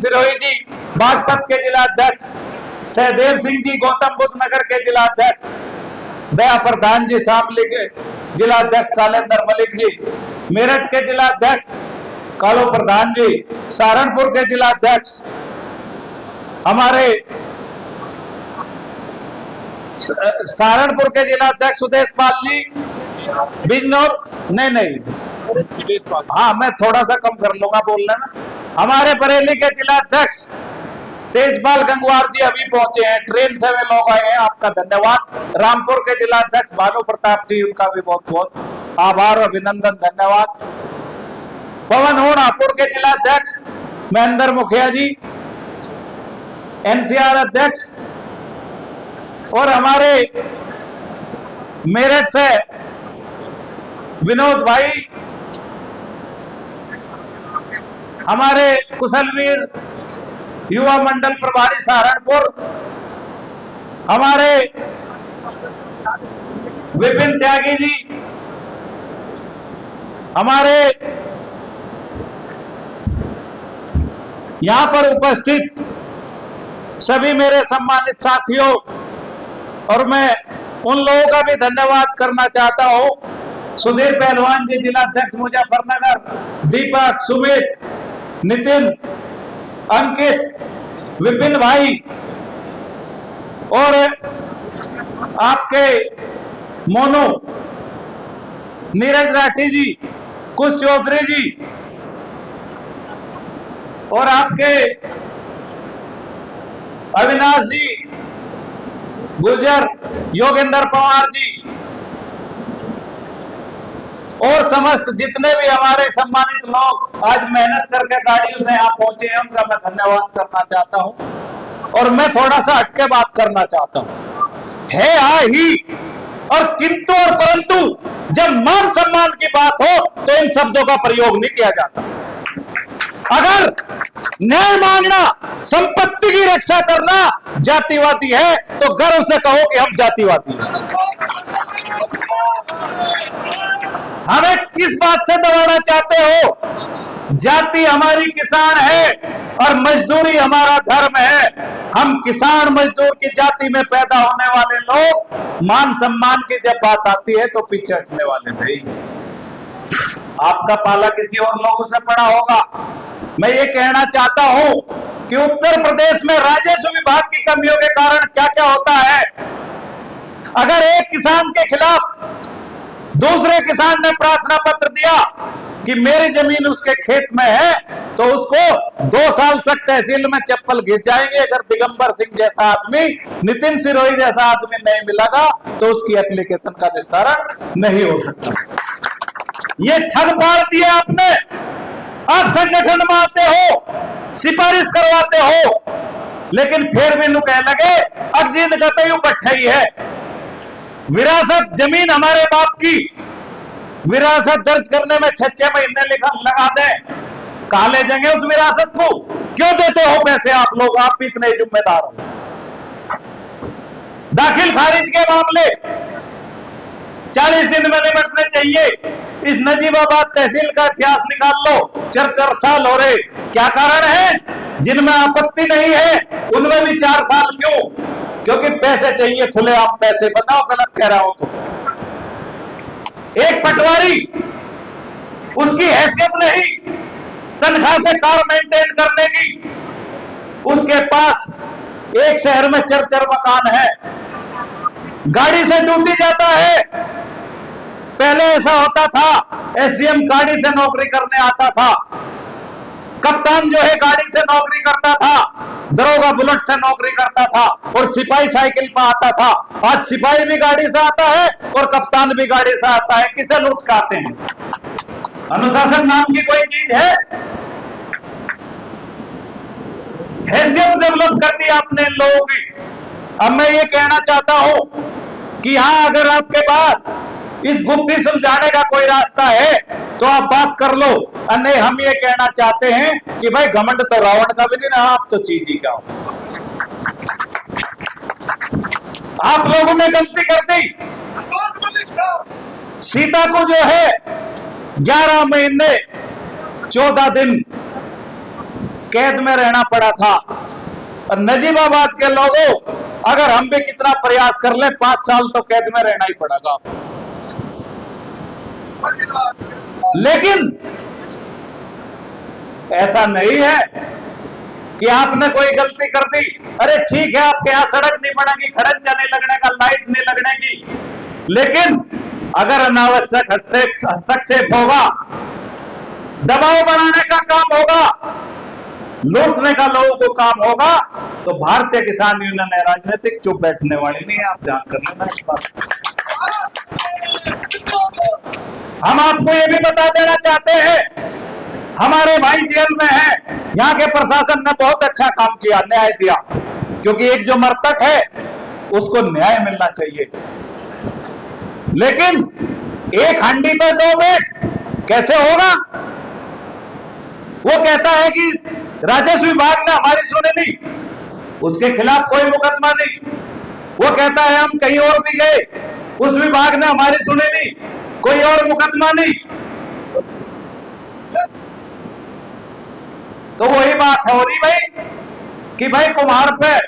सिरोही जी बागपत के जिला अध्यक्ष, सहदेव सिंह जी गौतम बुद्ध नगर के जिला अध्यक्ष, दया प्रधान जी शामली के जिला अध्यक्ष, कालेंदर मलिक जी मेरठ के जिला अध्यक्ष, कालो प्रधान जी सहारनपुर के जिला अध्यक्ष, हमारे सहारनपुर के जिला अध्यक्ष सुदेश पाल जी, बिजनौर नहीं, हाँ मैं थोड़ा सा कम कर लूंगा बोलने में। हमारे बरेली के जिला अध्यक्ष तेजपाल गंगवार जी अभी पहुंचे हैं, ट्रेन से वे लोग आए हैं, आपका धन्यवाद। रामपुर के जिला अध्यक्ष भानु प्रताप जी, उनका भी बहुत बहुत आभार, अभिनंदन, धन्यवाद। पवन होनापुर के जिला अध्यक्ष महेंद्र मुखिया जी, एनसीआर अध्यक्ष, और हमारे मेरठ से विनोद भाई, हमारे कुशलवीर युवा मंडल प्रभारी सहारनपुर, हमारे विपिन त्यागी जी, हमारे यहां पर उपस्थित सभी मेरे सम्मानित साथियों, और मैं उन लोगों का भी धन्यवाद करना चाहता हूं। सुधीर पहलवान जी जिला अध्यक्ष मुजफ्फरनगर, दीपक, सुमित, नितिन, अंकित, विपिन भाई, और आपके मोनू, नीरज राठी जी, कुश चौधरी जी, और आपके अविनाश जी गुजर, योगेंद्र पवार जी, और समस्त जितने भी हमारे सम्मानित लोग आज मेहनत करके गाड़ियों से यहाँ पहुंचे हैं, उनका मैं धन्यवाद करना चाहता हूं। और मैं थोड़ा सा हटके बात करना चाहता हूं। है ही और किंतु और परंतु जब मान सम्मान की बात हो तो इन शब्दों का प्रयोग नहीं किया जाता। अगर न्याय मांगना, संपत्ति की रक्षा करना जातिवादी है तो गर्व से कहो कि हम जातिवादी हैं। हमें किस बात से दबाना चाहते हो? जाति हमारी किसान है और मजदूरी हमारा धर्म है। हम किसान मजदूर की जाति में पैदा होने वाले लोग मान सम्मान की जब बात आती है तो पीछे हटने वाले नहीं। आपका पाला किसी और लोगों से पड़ा होगा। मैं ये कहना चाहता हूं कि उत्तर प्रदेश में राजस्व विभाग की कमियों के कारण क्या क्या होता है। अगर एक किसान के खिलाफ दूसरे किसान ने प्रार्थना पत्र दिया कि मेरी जमीन उसके खेत में है, तो उसको 2 साल तक तहसील में चप्पल घिस जाएंगे। अगर दिगंबर सिंह जैसा आदमी, नितिन सिरोही जैसा आदमी नहीं मिलेगा तो उसकी एप्लीकेशन का निस्तारण नहीं हो सकता। ये ठग मार दिया आपने। आप संगठन में आते हो, सिफारिश करवाते हो, लेकिन फिर भी कह लगे अजीत कहते बट्ठा ही है। विरासत जमीन हमारे बाप की, विरासत दर्ज करने में 6 महीने लगा दें, कहां ले जाएंगे उस विरासत को? क्यों देते हो पैसे आप लोग? आप भी इतने जिम्मेदार हो। दाखिल खारिज के मामले 40 दिन में निपटने चाहिए। इस नजीबाबाद तहसील का इतिहास निकाल लो, 4 साल हो रहे। क्या कारण है? जिनमें आपत्ति नहीं है उनमें भी 4 साल क्यों? क्योंकि पैसे चाहिए, खुले आप पैसे। बताओ गलत कह रहा हूं तो? एक पटवारी, उसकी हैसियत नहीं तनख्वाह से कार मेंटेन करने की, उसके पास एक शहर में 4 मकान है, गाड़ी से ड्यूटी जाता है। पहले ऐसा होता था, एसडीएम गाड़ी से नौकरी करने आता था, कप्तान जो है गाड़ी से नौकरी करता था, दरोगा बुलेट से नौकरी करता था, और सिपाही साइकिल पर आता था। आज सिपाही भी गाड़ी से आता है और कप्तान भी गाड़ी से आता है। किसे लूट के आते हैं? अनुशासन नाम की कोई चीज है? हैसियत डेवलप कर दी आपने इन लोगों की। अब मैं ये कहना चाहता हूं कि हाँ, अगर आपके पास इस गुत्थी सुलझाने का कोई रास्ता है तो आप बात कर लो। नहीं, हम ये कहना चाहते हैं कि भाई घमंड तो रावण का भी नहीं ना, आप तो चीटी का हो। आप लोगों ने गलती कर दी। सीता को जो है 11 महीने 14 दिन कैद में रहना पड़ा था। और नजीबाबाद के लोगों, अगर हम भी कितना प्रयास कर ले 5 साल तो कैद में रहना ही पड़ेगा। लेकिन ऐसा नहीं है कि आपने कोई गलती कर दी, अरे ठीक है आपके यहां सड़क नहीं बनेगी, खड़ंजा नहीं लगने का, लाइट नहीं लगने की, लेकिन अगर अनावश्यक हस्तक्षेप होगा, दबाव बनाने का काम होगा, लूटने का लोगों को काम होगा, तो भारतीय किसान यूनियन है राजनीतिक चुप बैठने वाली नहीं है। आप ध्यान कर लेना इस बात। हम आपको ये भी बता देना चाहते हैं, हमारे भाई जेल में है, यहाँ के प्रशासन ने बहुत अच्छा काम किया, न्याय दिया, क्योंकि एक जो मृतक है उसको न्याय मिलना चाहिए। लेकिन एक हंडी पे 2 पेट कैसे होगा? वो कहता है कि राजस्व विभाग ने हमारी सुनी नहीं, उसके खिलाफ कोई मुकदमा नहीं। वो कहता है हम कहीं और भी गए, उस विभाग ने हमारी सुनी नहीं, कोई और मुकदमा नहीं। तो वही बात है हो रही भाई कि भाई कुम्हार पे,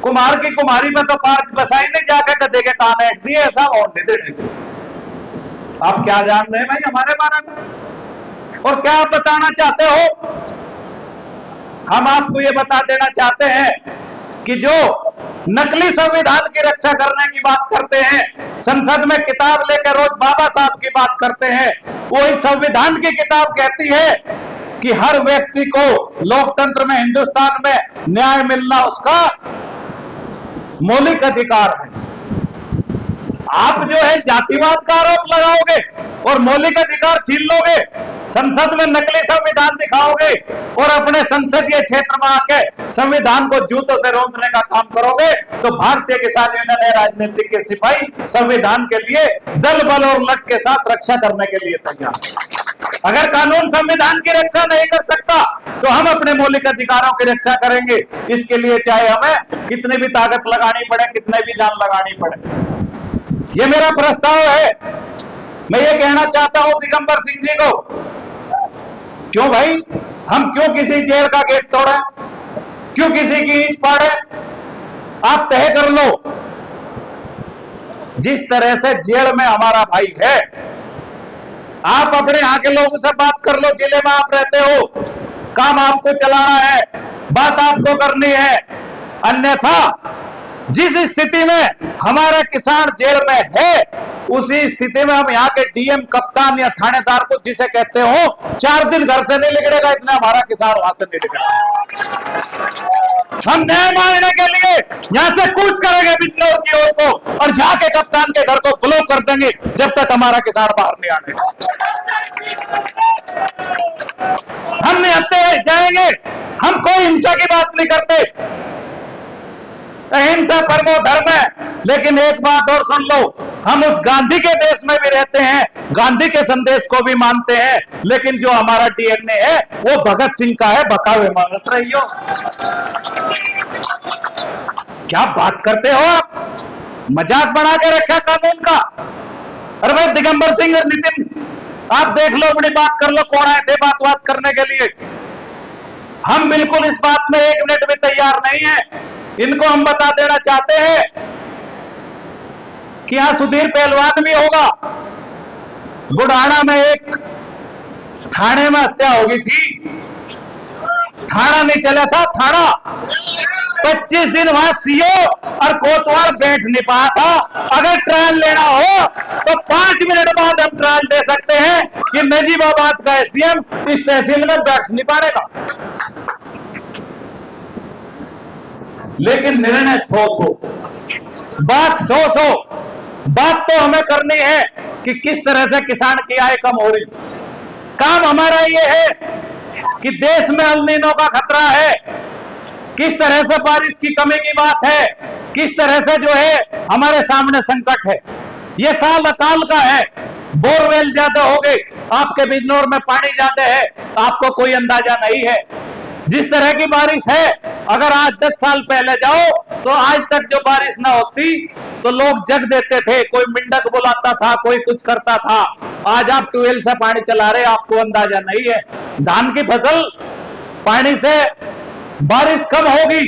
कुम्हार की कुम्हारी में तो पार्च बसाई नहीं, जाकर गधे के कान ऐठ दिए, ऐसा और नहीं देने। आप क्या जान रहे हैं भाई हमारे बारे में, और क्या आप बताना चाहते हो? हम आपको ये बता देना चाहते हैं कि जो नकली संविधान की रक्षा करने की बात करते हैं, संसद में किताब लेकर रोज बाबा साहब की बात करते हैं, वही संविधान की किताब कहती है कि हर व्यक्ति को लोकतंत्र में, हिंदुस्तान में न्याय मिलना उसका मौलिक अधिकार है। आप जो है जातिवाद का आरोप लगाओगे और मौलिक अधिकार छीन लोगे, संसद में नकली संविधान दिखाओगे और अपने संसदीय क्षेत्र में आके संविधान को जूतों से रोकने का काम करोगे, तो भारतीय किसान यूनियन है राजनीतिक के सिपाही संविधान के लिए दल बल और लट के साथ रक्षा करने के लिए तैयार। अगर कानून संविधान की रक्षा नहीं कर सकता तो हम अपने मौलिक अधिकारों की रक्षा करेंगे। इसके लिए चाहे हमें कितनी भी ताकत लगानी पड़े, कितने भी जान लगानी पड़े। ये मेरा प्रस्ताव है। मैं ये कहना चाहता हूं दिगंबर सिंह जी को, क्यों भाई हम क्यों किसी जेल का गेट तोड़े, क्यों किसी की ईंट फाड़े? आप तय कर लो। जिस तरह से जेल में हमारा भाई है, आप अपने यहाँ के लोगों से बात कर लो, जिले में आप रहते हो, काम आपको चलाना है, बात आपको करनी है। अन्यथा जिस स्थिति में हमारा किसान जेल में है, उसी स्थिति में हम यहाँ के डीएम, कप्तान या थानेदार को जिसे कहते हो 4 दिन घर से नहीं निकलेगा, इतना हमारा किसान वहां से नहीं निकलेगा। हम न्याय मांगने के लिए यहाँ से कूच करेंगे बिजनौर की ओर को, और यहाँ के कप्तान के घर को ब्लॉक कर देंगे जब तक हमारा किसान बाहर नहीं आने। हम निहत्ते जाएंगे, हम कोई हिंसा की बात नहीं करते, अहिंसा परमो धर्म है। लेकिन एक बात और सुन लो, हम उस गांधी के देश में भी रहते हैं, गांधी के संदेश को भी मानते हैं, लेकिन जो हमारा डीएनए है वो भगत सिंह का है, बकावे मांगत रहियो। क्या बात करते हो आप? मजाक बना के रखा कानून का। अरे भाई दिगंबर सिंह और नितिन, आप देख लो, अपनी बात कर लो, कौन आए थे बात करने के लिए। हम बिल्कुल इस बात में 1 मिनट भी तैयार नहीं है। इनको हम बता देना चाहते हैं कि यहां सुधीर पहलवान भी होगा। बुढ़ाना में एक थाने में हत्या हो गई थी, थाना नहीं चला था, थाना 25 दिन वहां सीओ और कोतवाल बैठ नहीं पाया था। अगर ट्रायल लेना हो तो 5 मिनट बाद हम ट्रायल दे सकते हैं कि नजीबाबाद का एसडीएम इस तहसील में बैठ नहीं पाएगा। लेकिन निर्णय ठोस हो, बात ठोस हो। बात तो हमें करनी है कि किस तरह से किसान की आय कम हो रही। काम हमारा ये है कि देश में अल नीनो का खतरा है, किस तरह से बारिश की कमी की बात है, किस तरह से जो है हमारे सामने संकट है। ये साल अकाल का है, बोरवेल ज्यादा हो गए, आपके बिजनौर में पानी ज्यादा है, आपको कोई अंदाजा नहीं है। जिस तरह की बारिश है, अगर आज 10 साल पहले जाओ तो आज तक जो बारिश ना होती तो लोग जग देते थे, कोई मिंडक बुलाता था, कोई कुछ करता था। आज आप ट्यूबवेल से पानी चला रहे, आपको अंदाजा नहीं है। धान की फसल पानी से बारिश कम होगी,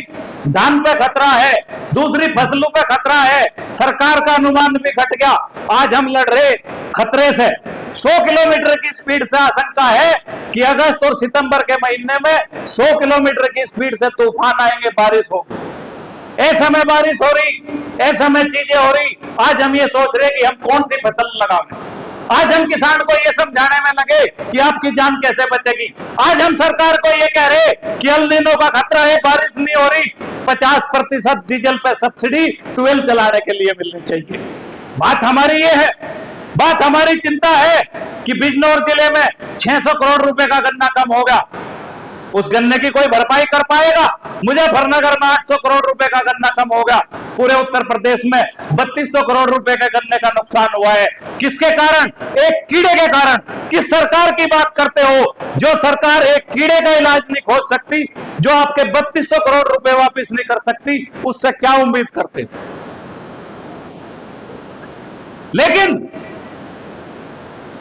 धान पे खतरा है, दूसरी फसलों पे खतरा है, सरकार का अनुमान भी घट गया। आज हम लड़ रहे खतरे से। 100 किलोमीटर की स्पीड से आशंका है कि अगस्त और सितंबर के महीने में 100 किलोमीटर की स्पीड से तूफान आएंगे, बारिश होगी। ऐसे में बारिश हो रही, ऐसे में चीजें हो रही। आज हम ये सोच रहे कि हम कौन सी फसल लगाएं। आज हम किसान को ये समझाने में लगे कि आपकी जान कैसे बचेगी। आज हम सरकार को ये कह रहे कि एल नीनो का खतरा है, बारिश नहीं हो रही, 50% डीजल पे सब्सिडी 12 चलाने के लिए मिलनी चाहिए। बात हमारी ये है, बात हमारी चिंता है कि बिजनौर जिले में 600 करोड़ रुपए का गन्ना कम हो गया, उस गन्ने की कोई भरपाई कर पाएगा? मुजफ्फरनगर में 800 करोड़ रुपए का गन्ना कम हो गया, पूरे उत्तर प्रदेश में 3200 करोड़ रुपए के गन्ने का नुकसान हुआ है। किसके कारण? एक कीड़े के कारण। किस सरकार की बात करते हो जो सरकार एक कीड़े का इलाज नहीं खोज सकती, जो आपके 3200 करोड़ रुपए वापस नहीं कर सकती, उससे क्या उम्मीद करते? लेकिन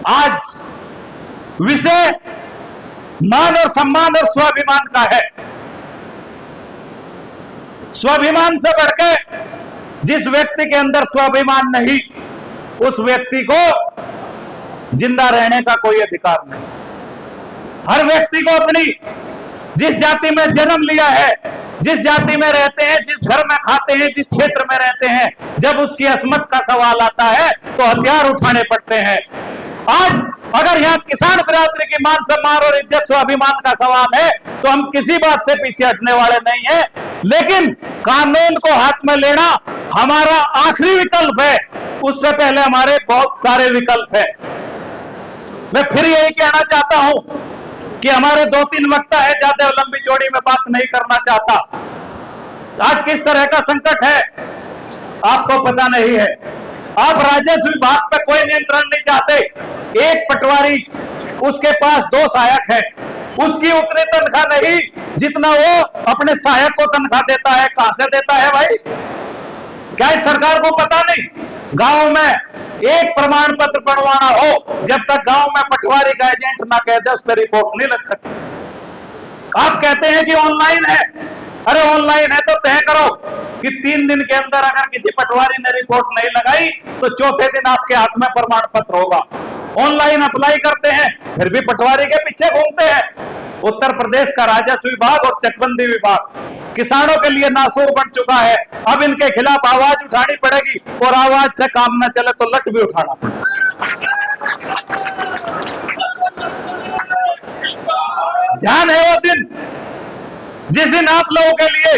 आज विषय मान और सम्मान और स्वाभिमान का है। स्वाभिमान से बढ़कर जिस व्यक्ति के अंदर स्वाभिमान नहीं, उस व्यक्ति को जिंदा रहने का कोई अधिकार नहीं। हर व्यक्ति को अपनी जिस जाति में जन्म लिया है, जिस जाति में रहते हैं, जिस घर में खाते हैं, जिस क्षेत्र में रहते हैं, जब उसकी अस्मत का सवाल आता है तो हथियार उठाने पड़ते हैं। आज अगर यहाँ किसान बिरादरी की मान सम्मान और इज्जत स्वाभिमान का सवाल है तो हम किसी बात से पीछे हटने वाले नहीं हैं, लेकिन कानून को हाथ में लेना हमारा आखिरी विकल्प है। उससे पहले हमारे बहुत सारे विकल्प हैं। मैं फिर यही कहना चाहता हूं कि हमारे 2-3 वक्ता है, ज्यादा लंबी चौड़ी में बात नहीं करना चाहता। आज किस तरह का संकट है आपको पता नहीं है। आप राजस्व विभाग पे कोई नियंत्रण नहीं चाहते। एक पटवारी, उसके पास 2 सहायक हैं, उसकी उतनी तनख्वाह नहीं जितना वो अपने सहायक को तनख्वाह देता है। कहां से देता है भाई? क्या इस सरकार को पता नहीं? गांव में एक प्रमाण पत्र बनवाना हो, जब तक गांव में पटवारी का एजेंट ना कह दे उस पर रिपोर्ट नहीं लग सकती। आप कहते हैं कि ऑनलाइन है, अरे ऑनलाइन है तो तय करो कि 3 दिन के अंदर अगर किसी पटवारी ने रिपोर्ट नहीं लगाई तो चौथे दिन आपके हाथ में प्रमाण पत्र होगा। ऑनलाइन अप्लाई करते हैं, फिर भी पटवारी के पीछे घूमते हैं। उत्तर प्रदेश का राजस्व विभाग और चकबंदी विभाग किसानों के लिए नासूर बन चुका है। अब इनके खिलाफ आवाज उठानी पड़ेगी, और आवाज से काम न चले तो लठ भी उठाना पड़ेगा। ध्यान है वो दिन जिस दिन आप लोगों के लिए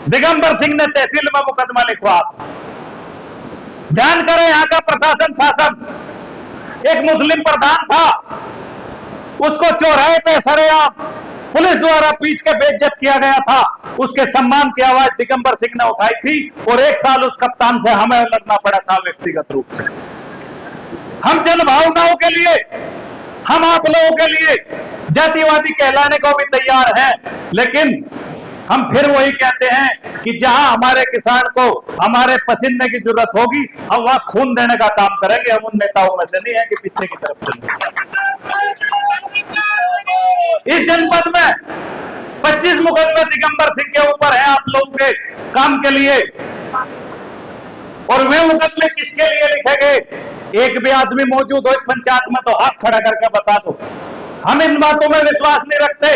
दिगंबर सिंह ने तहसील में मुकदमा लिखवा। ध्यान करें, यहां का प्रशासन शासन एक मुस्लिम प्रधान था, उसको चौराहे पे सरेआम पुलिस द्वारा पीट के बेइज्जत किया गया था। उसके सम्मान की आवाज दिगंबर सिंह ने उठाई थी, और 1 साल उस कप्तान से हमें लड़ना पड़ा था व्यक्तिगत रूप से। हम जन भावनाओं के लिए, हम आप लोगों के लिए जातिवादी कहलाने को भी तैयार हैं, लेकिन हम फिर वही कहते हैं कि जहां हमारे किसान को हमारे पसीने की जरूरत होगी, हम वहां खून देने का काम करेंगे। हम उन नेताओं में से नहीं है कि पीछे की तरफ चलेंगे। इस जनपद में 25 मुकदमे दिगंबर सिंह के ऊपर है आप लोगों के काम के लिए, और वे मुकदमे किसके लिए लिखे गए? एक भी आदमी मौजूद हो इस पंचायत में तो हाथ खड़ा करके बता दो। हम इन बातों में विश्वास नहीं रखते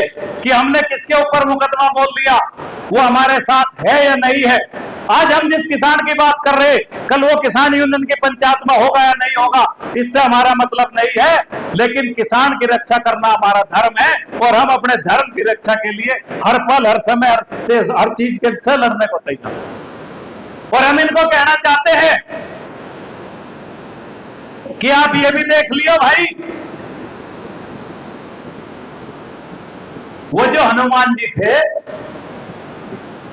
कि हमने किसके ऊपर मुकदमा बोल दिया, वो हमारे साथ है या नहीं है। आज हम जिस किसान की बात कर रहे, कल वो किसान यूनियन की पंचायत में होगा या नहीं होगा, इससे हमारा मतलब नहीं है। लेकिन किसान की रक्षा करना हमारा धर्म है, और हम अपने धर्म की रक्षा के लिए हर पल, हर समय, हर चीज के से लड़ने को तैयार। और हम इनको कहना चाहते हैं कि आप ये भी देख लियो भाई, वो जो हनुमान जी थे,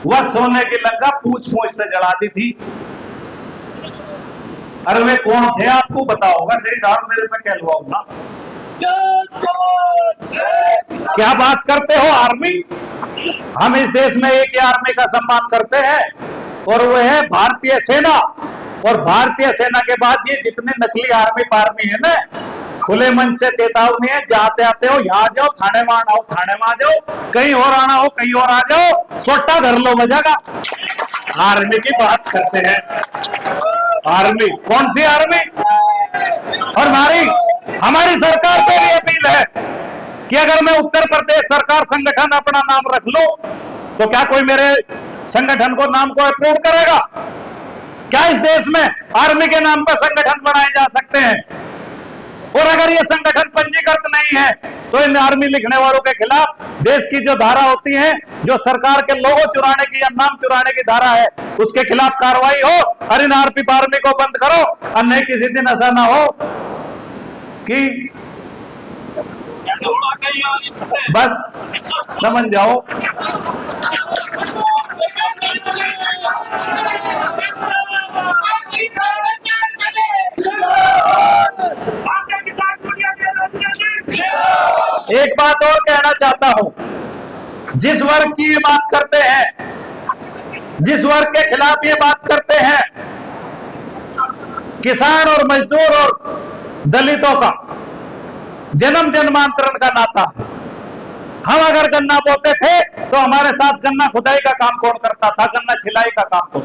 वह सोने की लंका पूछ से जला दी थी। अरे वे कौन थे आपको पता होगा, श्री राम मेरे में कहलवाऊंगा। क्या बात करते हो आर्मी? हम इस देश में एक ही आर्मी का सम्मान करते हैं, और वो है भारतीय सेना। और भारतीय सेना के बाद ये जितने नकली आर्मी पार्मी है ना, खुले मन से चेतावनी है, जाते आते हो यहाँ जाओ, थाने में आना हो थाने में आ जाओ, कहीं और आना हो कहीं और आ जाओ, सोटा घर लो बजागा। आर्मी की बात करते हैं, आर्मी कौन सी आर्मी? और हमारी सरकार से भी अपील है कि अगर मैं उत्तर प्रदेश सरकार संगठन अपना नाम रख लूं तो क्या कोई मेरे संगठन को नाम को अप्रूव करेगा? क्या इस देश में आर्मी के नाम पर संगठन बनाए जा सकते हैं? और अगर ये संगठन पंजीकृत नहीं है तो इन आर्मी लिखने वालों के खिलाफ देश की जो धारा होती है, जो सरकार के लोगो चुराने की या नाम चुराने की धारा है, उसके खिलाफ कार्रवाई हो और इन आर्मी को बंद करो। और नहीं किसी दिन ऐसा ना हो कि बस समझ जाओ। एक बात और कहना चाहता हूं, जिस वर्ग की ये बात करते हैं, जिस वर्ग के खिलाफ ये बात करते हैं, किसान और मजदूर और दलितों का जन्म जन्मांतरण का नाता। हम अगर गन्ना बोते थे तो हमारे साथ गन्ना खुदाई का काम कौन करता था? गन्ना छिलाई का काम कौन?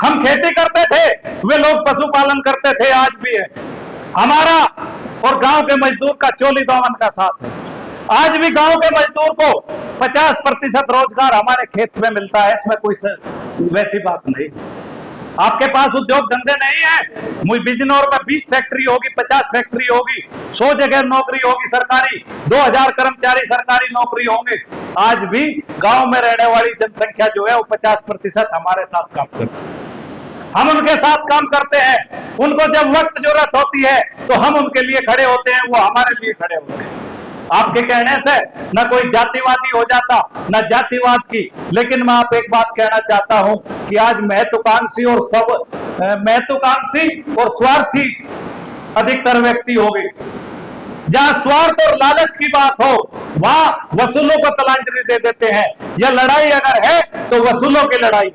हम खेती करते थे, वे लोग पशुपालन करते थे, आज भी है। हमारा और गांव के मजदूर का चोली दामन का साथ है। आज भी गांव के मजदूर को 50% रोजगार हमारे खेत में मिलता है, इसमें कोई वैसी बात नहीं। आपके पास उद्योग धंधे नहीं है, बिजनौर में 20 फैक्ट्री होगी, 50 फैक्ट्री होगी, 100 जगह नौकरी होगी सरकारी, 2000 कर्मचारी सरकारी नौकरी होंगे। आज भी गांव में रहने वाली जनसंख्या जो है वो 50% हमारे साथ काम करती है। हम उनके साथ काम करते हैं। उनको जब वक्त जरूरत होती है तो हम उनके लिए खड़े होते हैं, वो हमारे लिए खड़े होते हैं। आपके कहने से न कोई जातिवादी हो जाता, न जातिवाद की। लेकिन मैं आप एक बात कहना चाहता हूं कि आज महत्वाकांक्षी और स्वार्थी अधिकतर व्यक्ति हो गए। जहां स्वार्थ और लालच की बात हो वहां वसूलों को तलांजलि दे देते हैं। यह लड़ाई अगर है तो वसूलों की लड़ाई।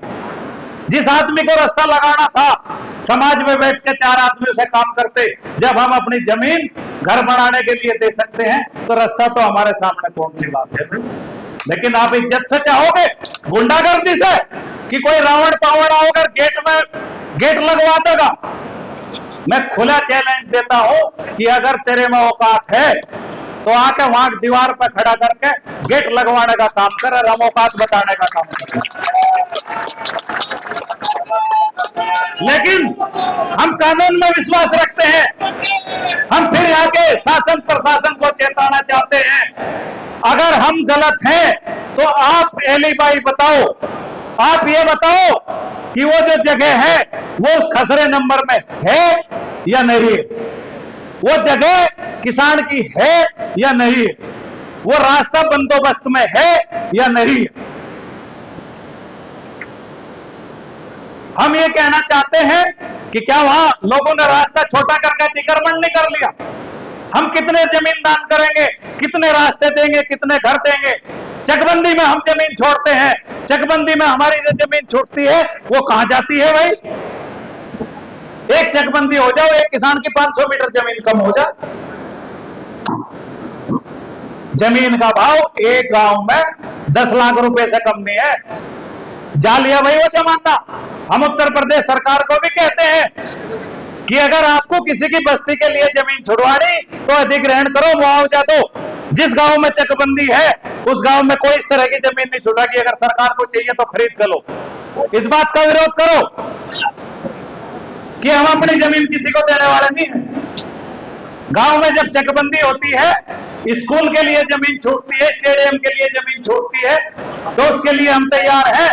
जिस आदमी को रास्ता लगाना था, समाज में बैठ के 4 आदमियों से काम करते, जब हम अपनी जमीन घर बनाने के लिए दे सकते हैं तो रास्ता तो हमारे सामने कौन सी बात है? लेकिन आप इज्जत से चाहोगे गुंडागर्दी से कि कोई रावण पावड़ होकर गेट लगवा देगा? मैं खुला चैलेंज देता हूं कि अगर तेरे में औकात है तो आके वहां दीवार पर खड़ा करके गेट लगवाने का काम कर, हम औकात बताने का काम कर। लेकिन हम कानून में विश्वास रखते हैं। हम फिर यहाँ के शासन प्रशासन को चेताना चाहते हैं, अगर हम गलत हैं तो आप एलिबाई बताओ, आप ये बताओ कि वो जो जगह है वो उस खसरे नंबर में है या नहीं है, वो जगह किसान की है या नहीं है, वो रास्ता बंदोबस्त में है या नहीं है। हम ये कहना चाहते हैं कि क्या वहां लोगों ने रास्ता छोटा करके अतिक्रमण नहीं कर लिया? हम कितने जमीन दान करेंगे, कितने रास्ते देंगे, कितने घर देंगे? चकबंदी में हम जमीन छोड़ते हैं, चकबंदी में हमारी जो जमीन छूटती है वो कहां जाती है भाई? एक चकबंदी हो जाओ, एक किसान की 500 मीटर जमीन कम हो जाए। जमीन का भाव एक गांव में 10 लाख रुपए से कम नहीं है। जा लिया भाई वो जमाना। हम उत्तर प्रदेश सरकार को भी कहते हैं कि अगर आपको किसी की बस्ती के लिए जमीन छुड़वानी तो अधिग्रहण करो, मुआवजा दो। जिस गांव में चकबंदी है उस गांव में कोई इस तरह की जमीन नहीं छुड़ागी। अगर सरकार को चाहिए तो खरीद कर लो। इस बात का विरोध करो कि हम अपनी जमीन किसी को देने वाले नहीं है। गांव में जब चकबंदी होती है, स्कूल के लिए जमीन छूटती है, स्टेडियम के लिए जमीन छूटती है, तो उसके लिए हम तैयार हैं।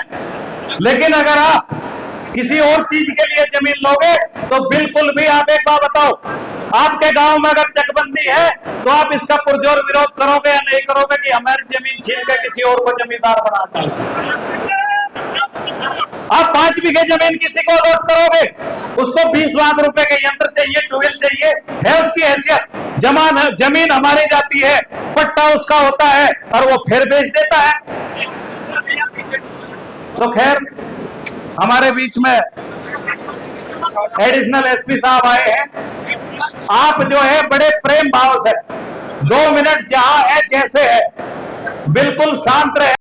लेकिन अगर आप किसी और चीज के लिए जमीन लोगे तो बिल्कुल भी। आप एक बात बताओ, आपके गांव में अगर चकबंदी है तो आप इसका पुरजोर विरोध करोगे या नहीं करोगे कि हमारी जमीन छीन के किसी और को जमींदार बना दें? आप 5 बीघे जमीन किसी को अलॉट करोगे, उसको 20 लाख रुपए के यंत्र चाहिए, ट्यूबवेल चाहिए, है उसकी हैसियत। जमीन हमारी जाती है, पट्टा उसका होता है और वो फिर बेच देता है। तो खैर, हमारे बीच में एडिशनल एसपी साहब आए हैं। आप जो है बड़े प्रेम भाव से 2 मिनट जहां है जैसे है बिल्कुल शांत रहे।